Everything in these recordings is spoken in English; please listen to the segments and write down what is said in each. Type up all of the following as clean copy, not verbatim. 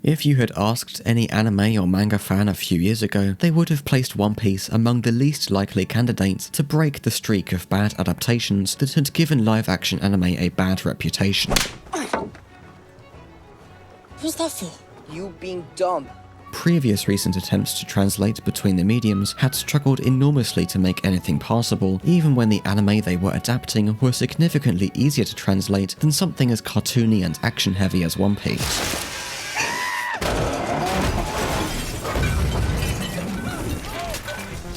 If you had asked any anime or manga fan a few years ago, they would have placed One Piece among the least likely candidates to break the streak of bad adaptations that had given live-action anime a bad reputation. What's that for? You being dumb. Previous recent attempts to translate between the mediums had struggled enormously to make anything passable, even when the anime they were adapting were significantly easier to translate than something as cartoony and action-heavy as One Piece.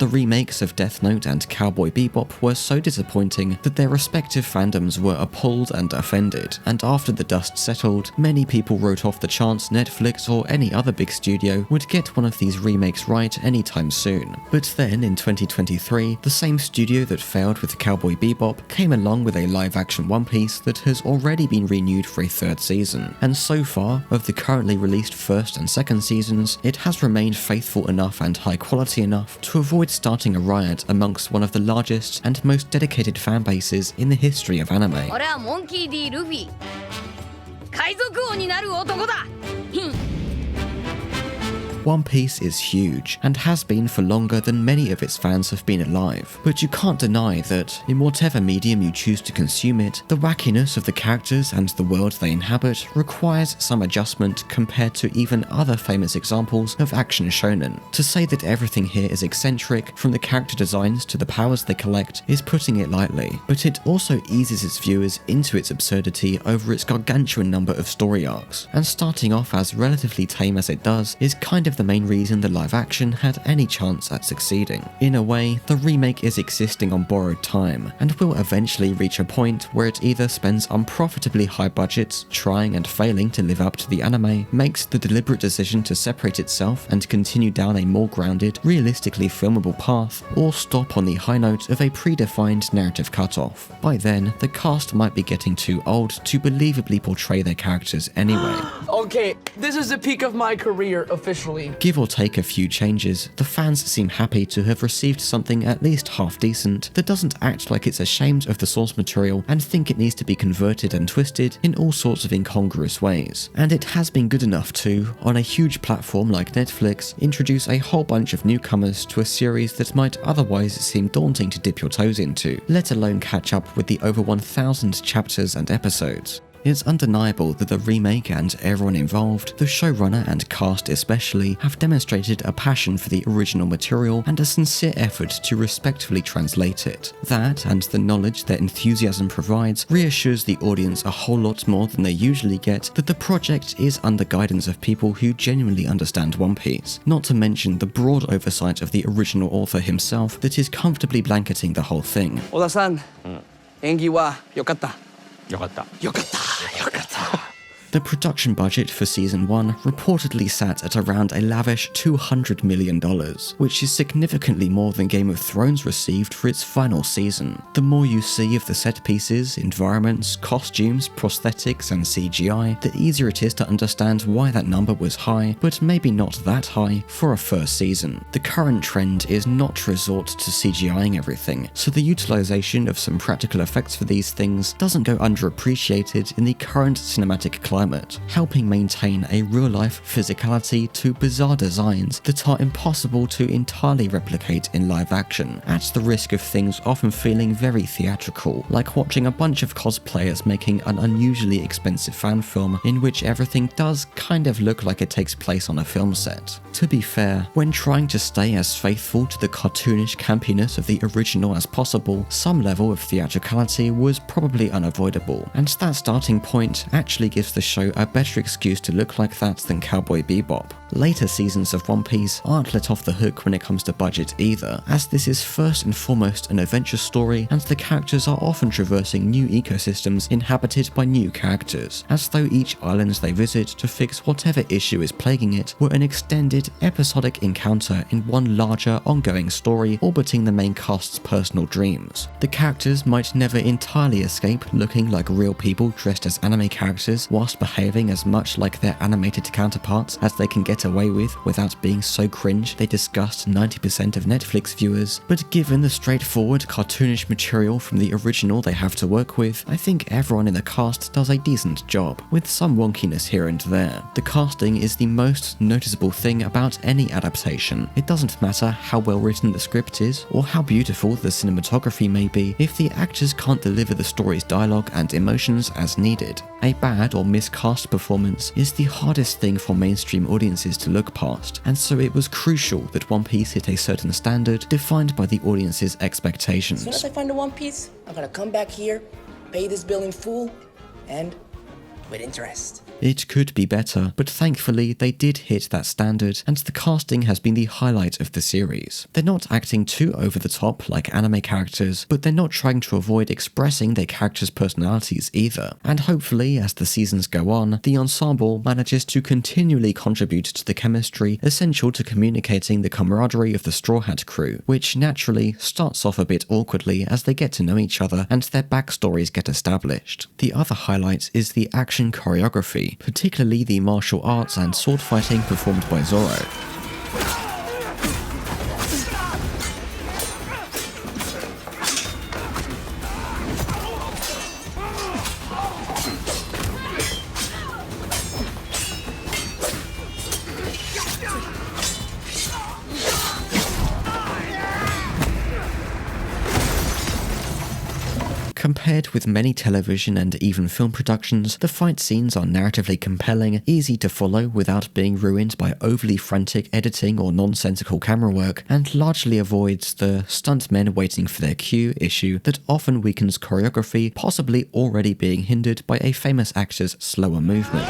The remakes of Death Note and Cowboy Bebop were so disappointing that their respective fandoms were appalled and offended, and after the dust settled, many people wrote off the chance Netflix or any other big studio would get one of these remakes right anytime soon. But then in 2023, the same studio that failed with Cowboy Bebop came along with a live-action One Piece that has already been renewed for a third season, and so far, of the currently released first and second seasons, it has remained faithful enough and high quality enough to avoid starting a riot amongst one of the largest and most dedicated fan bases in the history of anime. One Piece is huge, and has been for longer than many of its fans have been alive, but you can't deny that, in whatever medium you choose to consume it, the wackiness of the characters and the world they inhabit requires some adjustment compared to even other famous examples of action shonen. To say that everything here is eccentric, from the character designs to the powers they collect, is putting it lightly, but it also eases its viewers into its absurdity over its gargantuan number of story arcs, and starting off as relatively tame as it does is kind of the main reason the live action had any chance at succeeding. In a way, the remake is existing on borrowed time, and will eventually reach a point where it either spends unprofitably high budgets trying and failing to live up to the anime, makes the deliberate decision to separate itself and continue down a more grounded, realistically filmable path, or stop on the high note of a predefined narrative cutoff. By then, the cast might be getting too old to believably portray their characters anyway. Okay, this is the peak of my career officially. Give or take a few changes, the fans seem happy to have received something at least half decent that doesn't act like it's ashamed of the source material and think it needs to be converted and twisted in all sorts of incongruous ways. And it has been good enough to, on a huge platform like Netflix, introduce a whole bunch of newcomers to a series that might otherwise seem daunting to dip your toes into, let alone catch up with the over 1,000 chapters and episodes. It's undeniable that the remake and everyone involved, the showrunner and cast especially, have demonstrated a passion for the original material and a sincere effort to respectfully translate it. That, and the knowledge their enthusiasm provides, reassures the audience a whole lot more than they usually get that the project is under guidance of people who genuinely understand One Piece, not to mention the broad oversight of the original author himself that is comfortably blanketing the whole thing. Oda-san, 演技は良かった。よかった。The production budget for Season 1 reportedly sat at around a lavish $200 million, which is significantly more than Game of Thrones received for its final season. The more you see of the set pieces, environments, costumes, prosthetics, and CGI, the easier it is to understand why that number was high, but maybe not that high, for a first season. The current trend is not to resort to CGIing everything, so the utilization of some practical effects for these things doesn't go underappreciated in the current cinematic climate, helping maintain a real-life physicality to bizarre designs that are impossible to entirely replicate in live action, at the risk of things often feeling very theatrical, like watching a bunch of cosplayers making an unusually expensive fan film in which everything does kind of look like it takes place on a film set. To be fair, when trying to stay as faithful to the cartoonish campiness of the original as possible, some level of theatricality was probably unavoidable, and that starting point actually gives the show a better excuse to look like that than Cowboy Bebop. Later seasons of One Piece aren't let off the hook when it comes to budget either, as this is first and foremost an adventure story, and the characters are often traversing new ecosystems inhabited by new characters, as though each island they visit to fix whatever issue is plaguing it were an extended, episodic encounter in one larger, ongoing story orbiting the main cast's personal dreams. The characters might never entirely escape looking like real people dressed as anime characters whilst behaving as much like their animated counterparts as they can get away with without being so cringe they disgust 90% of Netflix viewers, but given the straightforward cartoonish material from the original they have to work with, I think everyone in the cast does a decent job, with some wonkiness here and there. The casting is the most noticeable thing about any adaptation. It doesn't matter how well written the script is, or how beautiful the cinematography may be, if the actors can't deliver the story's dialogue and emotions as needed. A bad or miscast performance is the hardest thing for mainstream audiences to look past, and so it was crucial that One Piece hit a certain standard defined by the audience's expectations. As soon as I find the One Piece, I'm gonna come back here, pay this bill in full, and with interest. It could be better, but thankfully they did hit that standard, and the casting has been the highlight of the series. They're not acting too over the top like anime characters, but they're not trying to avoid expressing their characters' personalities either. And hopefully, as the seasons go on, the ensemble manages to continually contribute to the chemistry essential to communicating the camaraderie of the Straw Hat crew, which naturally starts off a bit awkwardly as they get to know each other and their backstories get established. The other highlight is the action choreography, particularly the martial arts and sword fighting performed by Zoro. Compared with many television and even film productions, the fight scenes are narratively compelling, easy to follow without being ruined by overly frantic editing or nonsensical camera work, and largely avoids the stuntmen waiting for their cue issue that often weakens choreography, possibly already being hindered by a famous actor's slower movement.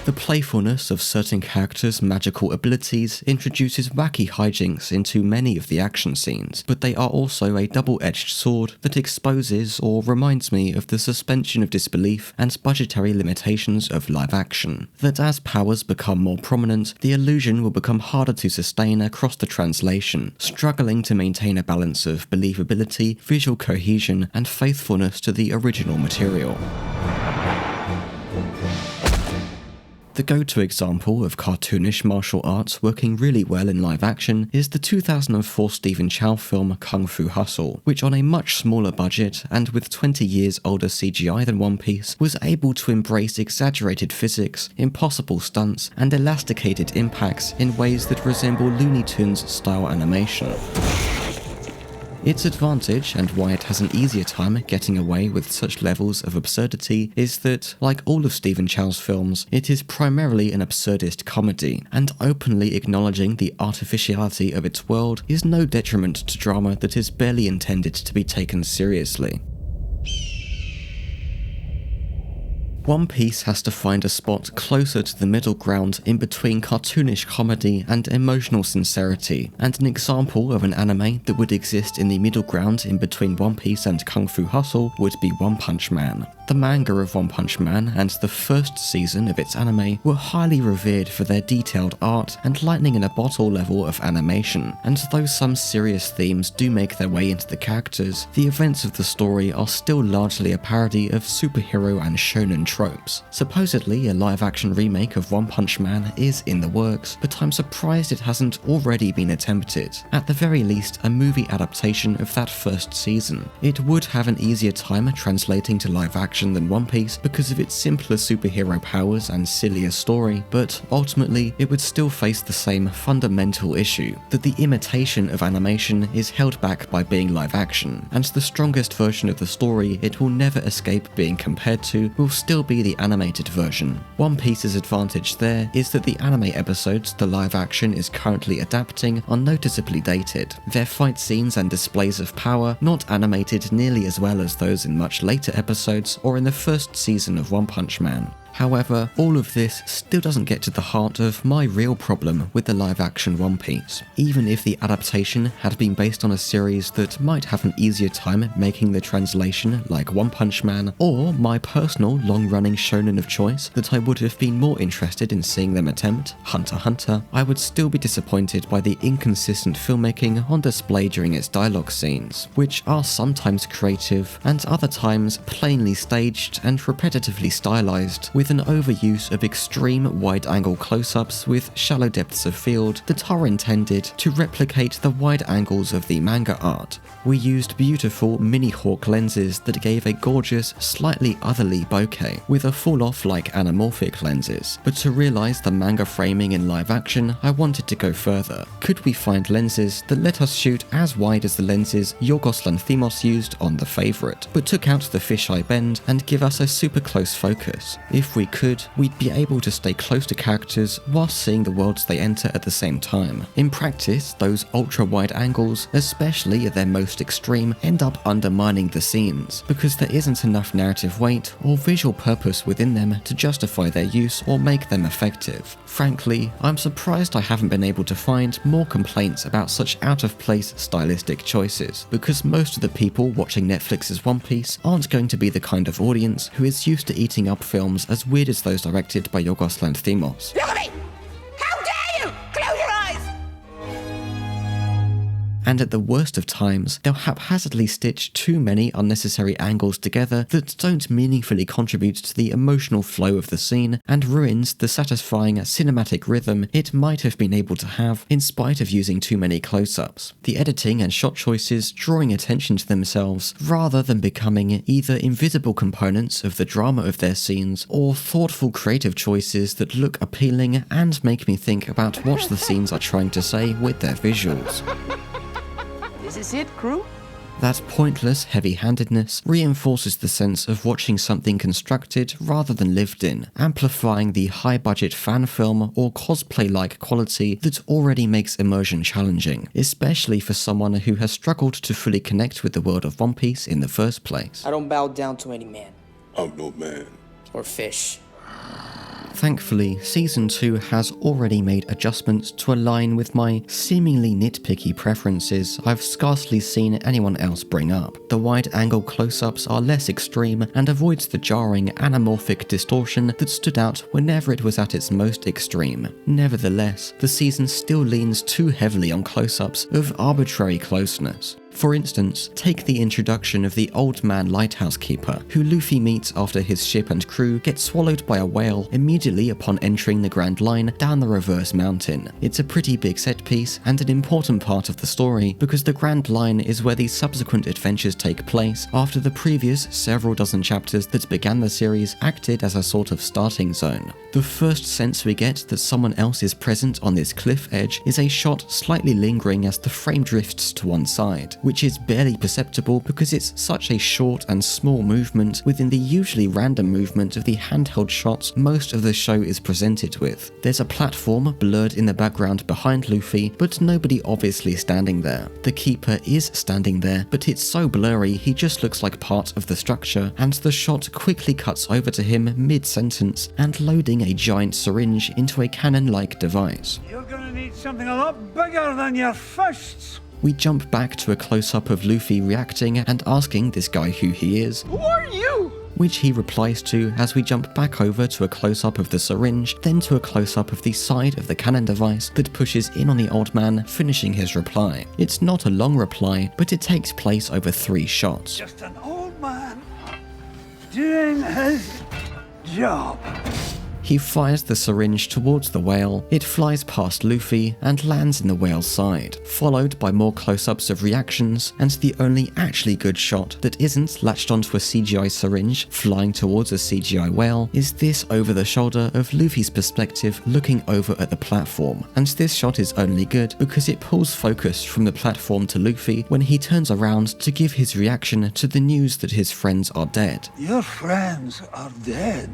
The playfulness of certain characters' magical abilities introduces wacky hijinks into many of the action scenes, but they are also a double-edged sword that exposes or reminds me of the suspension of disbelief and budgetary limitations of live action. That as powers become more prominent, the illusion will become harder to sustain across the translation, struggling to maintain a balance of believability, visual cohesion, and faithfulness to the original material. The go-to example of cartoonish martial arts working really well in live action is the 2004 Stephen Chow film Kung Fu Hustle, which on a much smaller budget and with 20 years older CGI than One Piece was able to embrace exaggerated physics, impossible stunts, and elasticated impacts in ways that resemble Looney Tunes style animation. Its advantage, and why it has an easier time getting away with such levels of absurdity, is that, like all of Stephen Chow's films, it is primarily an absurdist comedy, and openly acknowledging the artificiality of its world is no detriment to drama that is barely intended to be taken seriously. One Piece has to find a spot closer to the middle ground in between cartoonish comedy and emotional sincerity, and an example of an anime that would exist in the middle ground in between One Piece and Kung Fu Hustle would be One Punch Man. The manga of One Punch Man and the first season of its anime were highly revered for their detailed art and lightning-in-a-bottle level of animation, and though some serious themes do make their way into the characters, the events of the story are still largely a parody of superhero and shonen tropes. Supposedly, a live-action remake of One Punch Man is in the works, but I'm surprised it hasn't already been attempted. At the very least, a movie adaptation of that first season. It would have an easier time translating to live action than One Piece because of its simpler superhero powers and sillier story, but ultimately it would still face the same fundamental issue, that the imitation of animation is held back by being live action, and the strongest version of the story it will never escape being compared to will still be the animated version. One Piece's advantage there is that the anime episodes the live action is currently adapting are noticeably dated, their fight scenes and displays of power not animated nearly as well as those in much later episodes or in the first season of One Punch Man. However, all of this still doesn't get to the heart of my real problem with the live-action One Piece. Even if the adaptation had been based on a series that might have an easier time making the translation, like One Punch Man, or my personal long-running shonen of choice that I would have been more interested in seeing them attempt, Hunter x Hunter, I would still be disappointed by the inconsistent filmmaking on display during its dialogue scenes, which are sometimes creative and other times plainly staged and repetitively stylized, with an overuse of extreme wide-angle close-ups with shallow depths of field that are intended to replicate the wide angles of the manga art. We used beautiful mini-hawk lenses that gave a gorgeous, slightly otherly bokeh, with a fall-off like anamorphic lenses, but to realise the manga framing in live action, I wanted to go further. Could we find lenses that let us shoot as wide as the lenses Yorgos Lanthimos used on The Favourite, but took out the fisheye bend and give us a super close focus? If we could, we'd be able to stay close to characters whilst seeing the worlds they enter at the same time. In practice, those ultra-wide angles, especially at their most extreme, end up undermining the scenes, because there isn't enough narrative weight or visual purpose within them to justify their use or make them effective. Frankly, I'm surprised I haven't been able to find more complaints about such out-of-place stylistic choices, because most of the people watching Netflix's One Piece aren't going to be the kind of audience who is used to eating up films as weird as those directed by Yorgos Lanthimos. Look at me! How dare you! Close your eyes! And at the worst of times, they'll haphazardly stitch too many unnecessary angles together that don't meaningfully contribute to the emotional flow of the scene and ruins the satisfying cinematic rhythm it might have been able to have in spite of using too many close-ups. The editing and shot choices drawing attention to themselves rather than becoming either invisible components of the drama of their scenes or thoughtful creative choices that look appealing and make me think about what the scenes are trying to say with their visuals. This is it, crew? That pointless heavy-handedness reinforces the sense of watching something constructed rather than lived in, amplifying the high-budget fan film or cosplay-like quality that already makes immersion challenging, especially for someone who has struggled to fully connect with the world of One Piece in the first place. I don't bow down to any man. I'm no man. Or fish. Thankfully, Season 2 has already made adjustments to align with my seemingly nitpicky preferences I've scarcely seen anyone else bring up. The wide-angle close-ups are less extreme and avoids the jarring anamorphic distortion that stood out whenever it was at its most extreme. Nevertheless, the season still leans too heavily on close-ups of arbitrary closeness. For instance, take the introduction of the old man lighthouse keeper, who Luffy meets after his ship and crew get swallowed by a whale immediately upon entering the Grand Line down the reverse mountain. It's a pretty big set piece and an important part of the story, because the Grand Line is where the subsequent adventures take place after the previous several dozen chapters that began the series acted as a sort of starting zone. The first sense we get that someone else is present on this cliff edge is a shot slightly lingering as the frame drifts to one side, which is barely perceptible because it's such a short and small movement within the usually random movement of the handheld shots most of the show is presented with. There's a platform blurred in the background behind Luffy, but nobody obviously standing there. The keeper is standing there, but it's so blurry he just looks like part of the structure, and the shot quickly cuts over to him mid-sentence and loading a giant syringe into a cannon-like device. You're gonna need something a lot bigger than your fists. We jump back to a close-up of Luffy reacting and asking this guy who he is. Who are you? Which he replies to as we jump back over to a close-up of the syringe, then to a close-up of the side of the cannon device that pushes in on the old man, finishing his reply. It's not a long reply, but it takes place over 3 shots. Just an old man doing his job. He fires the syringe towards the whale, it flies past Luffy and lands in the whale's side, followed by more close-ups of reactions, and the only actually good shot that isn't latched onto a CGI syringe flying towards a CGI whale is this over-the-shoulder of Luffy's perspective looking over at the platform, and this shot is only good because it pulls focus from the platform to Luffy when he turns around to give his reaction to the news that his friends are dead. Your friends are dead.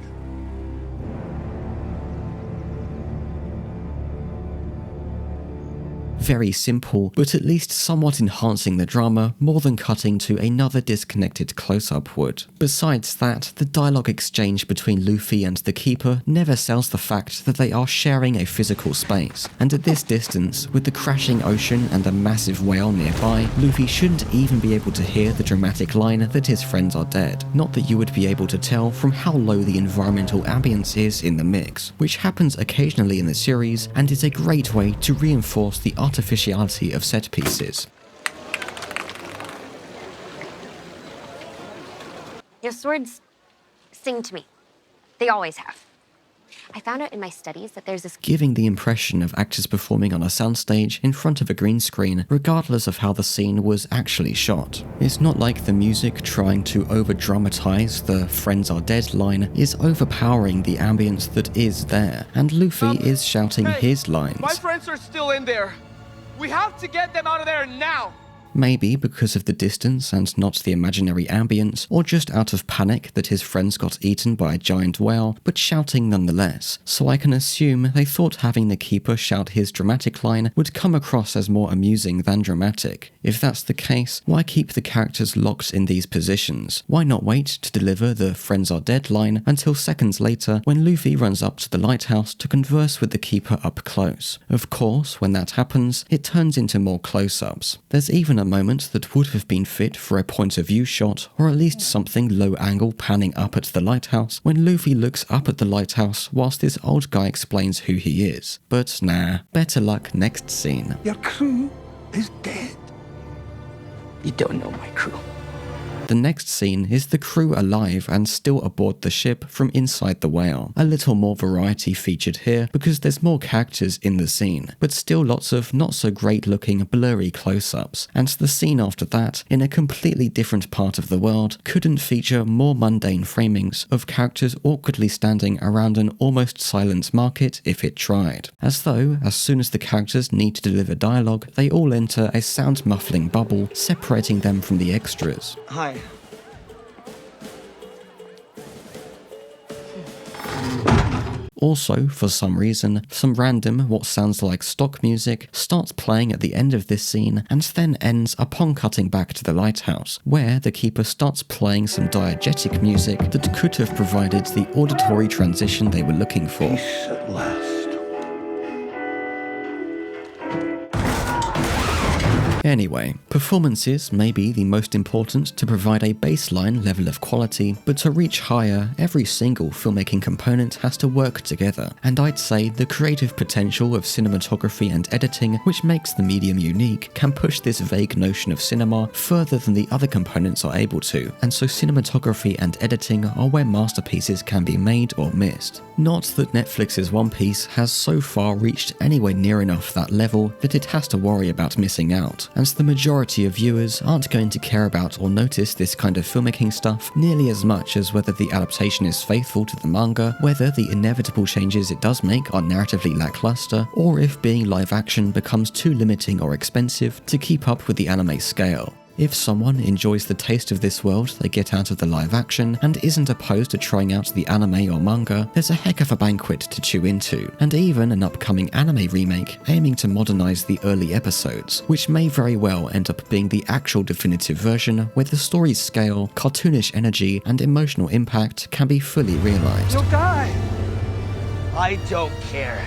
very simple, but at least somewhat enhancing the drama more than cutting to another disconnected close-up would. Besides that, the dialogue exchange between Luffy and the Keeper never sells the fact that they are sharing a physical space, and at this distance, with the crashing ocean and a massive whale nearby, Luffy shouldn't even be able to hear the dramatic line that his friends are dead. Not that you would be able to tell from how low the environmental ambience is in the mix, which happens occasionally in the series and is a great way to reinforce the artificiality of set pieces. Your swords sing to me. They always have. I found out in my studies that there's this... Giving the impression of actors performing on a soundstage in front of a green screen, regardless of how the scene was actually shot. It's not like the music trying to over-dramatize the "friends are dead" line is overpowering the ambience that is there, and Luffy is shouting his lines. My friends are still in there. We have to get them out of there now. Maybe because of the distance and not the imaginary ambience, or just out of panic that his friends got eaten by a giant whale, but shouting nonetheless. So I can assume they thought having the Keeper shout his dramatic line would come across as more amusing than dramatic. If that's the case, why keep the characters locked in these positions? Why not wait to deliver the "friends are dead" line until seconds later when Luffy runs up to the lighthouse to converse with the Keeper up close? Of course, when that happens, it turns into more close-ups. There's even a moment that would have been fit for a point of view shot, or at least something low angle panning up at the lighthouse, when Luffy looks up at the lighthouse whilst this old guy explains who he is. But nah, better luck next scene. Your crew is dead. You don't know my crew. The next scene is the crew alive and still aboard the ship from inside the whale. A little more variety featured here because there's more characters in the scene, but still lots of not so great looking blurry close-ups, and the scene after that, in a completely different part of the world, couldn't feature more mundane framings of characters awkwardly standing around an almost silent market if it tried. As though, as soon as the characters need to deliver dialogue, they all enter a sound muffling bubble separating them from the extras. Hi. Also, for some reason, some random, what sounds like stock music starts playing at the end of this scene and then ends upon cutting back to the lighthouse, where the Keeper starts playing some diegetic music that could have provided the auditory transition they were looking for. Peace at last. Anyway, performances may be the most important to provide a baseline level of quality, but to reach higher, every single filmmaking component has to work together, and I'd say the creative potential of cinematography and editing, which makes the medium unique, can push this vague notion of cinema further than the other components are able to, and so cinematography and editing are where masterpieces can be made or missed. Not that Netflix's One Piece has so far reached anywhere near enough that level that it has to worry about missing out, as the majority of viewers aren't going to care about or notice this kind of filmmaking stuff nearly as much as whether the adaptation is faithful to the manga, whether the inevitable changes it does make are narratively lackluster, or if being live action becomes too limiting or expensive to keep up with the anime scale. If someone enjoys the taste of this world they get out of the live action and isn't opposed to trying out the anime or manga, there's a heck of a banquet to chew into, and even an upcoming anime remake aiming to modernize the early episodes, which may very well end up being the actual definitive version where the story's scale, cartoonish energy, and emotional impact can be fully realized. You'll die. I don't care.